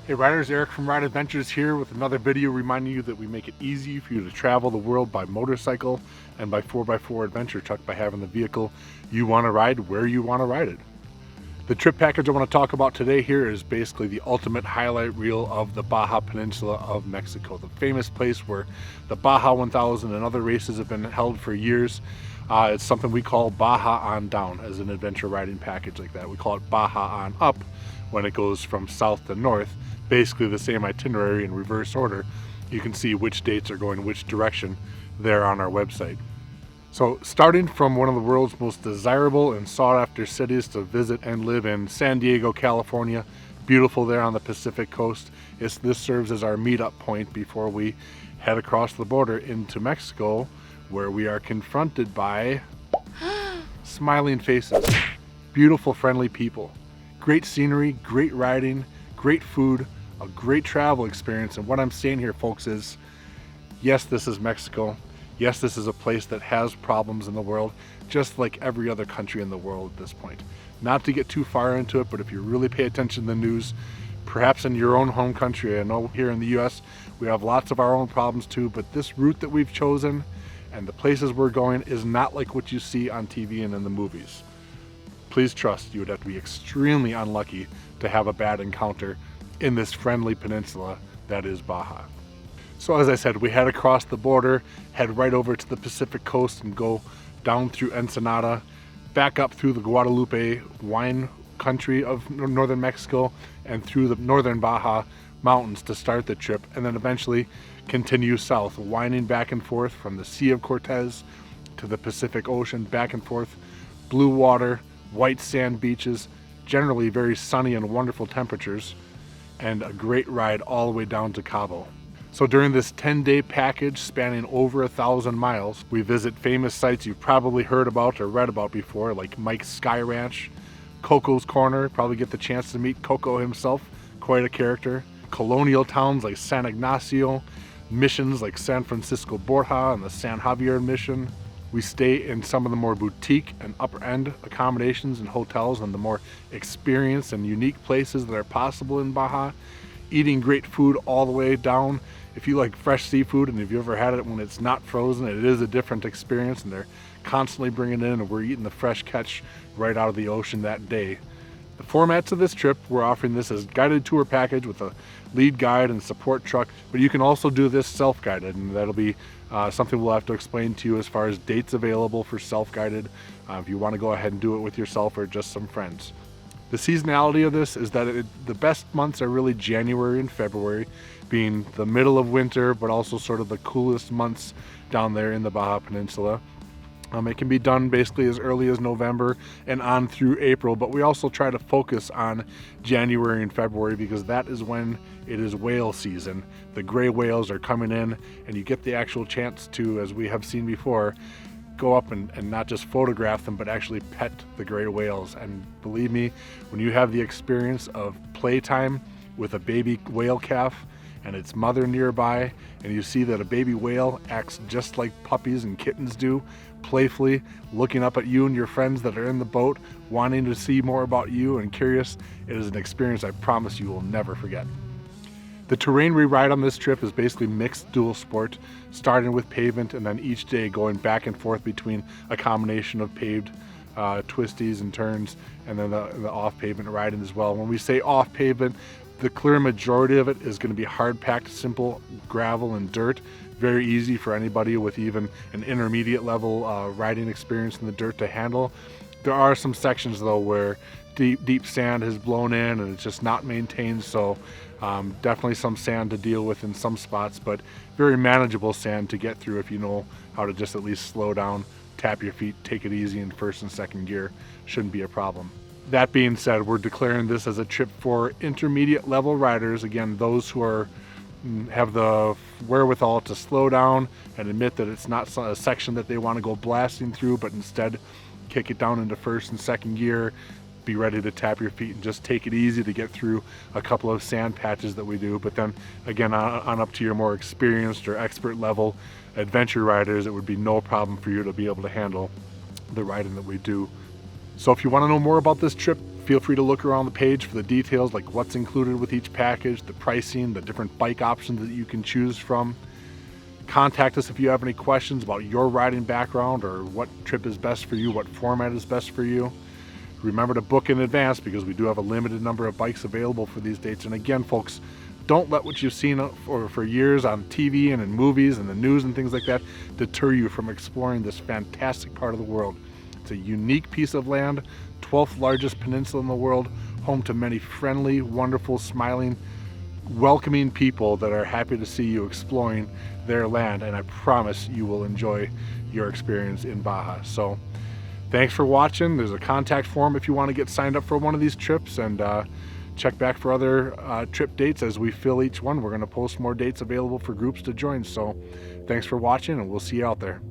Hey riders, Eric from Ride Adventures here with another video reminding you that we make it easy for you to travel the world by motorcycle and by 4x4 adventure truck by having the vehicle you want to ride where you want to ride it. The trip package I want to talk about today here is basically the ultimate highlight reel of the Baja Peninsula of Mexico, the famous place where the Baja 1000 and other races have been held for years. It's something we call Baja on down as an adventure riding package like that. We call it Baja on up when it goes from south to north, basically the same itinerary in reverse order. You can see which dates are going which direction there on our website. So starting from one of the world's most desirable and sought after cities to visit and live in, San Diego, California, beautiful there on the Pacific coast. This serves as our meetup point before we head across the border into Mexico, where we are confronted by smiling faces, beautiful friendly people, great scenery, great riding, great food, a great travel experience. And what I'm saying here, folks, is yes, this is Mexico. Yes, this is a place that has problems in the world, just like every other country in the world at this point. Not to get too far into it, but if you really pay attention to the news, perhaps in your own home country, I know here in the US, we have lots of our own problems too, but this route that we've chosen and the places we're going is not like what you see on TV and in the movies. Please trust, you would have to be extremely unlucky to have a bad encounter in this friendly peninsula that is Baja. So as I said, we head across the border, head right over to the Pacific coast and go down through Ensenada, back up through the Guadalupe wine country of northern Mexico and through the northern Baja mountains to start the trip, and then eventually continue south, winding back and forth from the Sea of Cortez to the Pacific Ocean, back and forth, blue water, white sand beaches, generally very sunny and wonderful temperatures, and a great ride all the way down to Cabo. So during this 10-day package spanning over 1,000 miles, we visit famous sites you've probably heard about or read about before, like Mike's Sky Ranch, Coco's Corner, probably get the chance to meet Coco himself, quite a character, colonial towns like San Ignacio, missions like San Francisco Borja and the San Javier mission. We stay in some of the more boutique and upper-end accommodations and hotels and the more experienced and unique places that are possible in Baja, eating great food all the way down. If you like fresh seafood and if you ever had it when it's not frozen, it is a different experience, and they're constantly bringing it in, and we're eating the fresh catch right out of the ocean that day. The formats of this trip, we're offering this as guided tour package with a lead guide and support truck, but you can also do this self-guided, and that'll be something we'll have to explain to you as far as dates available for self-guided if you want to go ahead and do it with yourself or just some friends. The seasonality of this is that the best months are really January and February, being the middle of winter, but also sort of the coolest months down there in the Baja Peninsula. It can be done basically as early as November and on through April, but we also try to focus on January and February because that is when it is whale season. The gray whales are coming in, and you get the actual chance to, as we have seen before, go up and not just photograph them, but actually pet the gray whales. And believe me, when you have the experience of playtime with a baby whale calf and its mother nearby, and you see that a baby whale acts just like puppies and kittens do, playfully looking up at you and your friends that are in the boat, wanting to see more about you and curious, it is an experience I promise you will never forget. The terrain we ride on this trip is basically mixed dual sport, starting with pavement and then each day going back and forth between a combination of paved twisties and turns and then the off-pavement riding as well. When we say off-pavement, the clear majority of it is going to be hard-packed, simple gravel and dirt. Very easy for anybody with even an intermediate level riding experience in the dirt to handle. There are some sections though where deep sand has blown in and it's just not maintained, so definitely some sand to deal with in some spots, but very manageable sand to get through if you know how to just at least slow down, tap your feet, take it easy in first and second gear. Shouldn't be a problem. That being said, we're declaring this as a trip for intermediate level riders. Again, those who have the wherewithal to slow down and admit that it's not a section that they want to go blasting through, but instead kick it down into first and second gear, be ready to tap your feet and just take it easy to get through a couple of sand patches that we do. But then again, on up to your more experienced or expert level adventure riders, it would be no problem for you to be able to handle the riding that we do. So if you want to know more about this trip, Feel free to look around the page for the details, like what's included with each package, the pricing, the different bike options that you can choose from. Contact us if you have any questions about your riding background or what trip is best for you, what format is best for you. Remember to book in advance because we do have a limited number of bikes available for these dates. And again, folks, don't let what you've seen for years on TV and in movies and the news and things like that deter you from exploring this fantastic part of the world. It's a unique piece of land, 12th largest peninsula in the world, home to many friendly, wonderful, smiling, welcoming people that are happy to see you exploring their land, and I promise you will enjoy your experience in Baja. So thanks for watching. There's a contact form if you want to get signed up for one of these trips, and check back for other trip dates as we fill each one. We're going to post more dates available for groups to join. So thanks for watching, and we'll see you out there.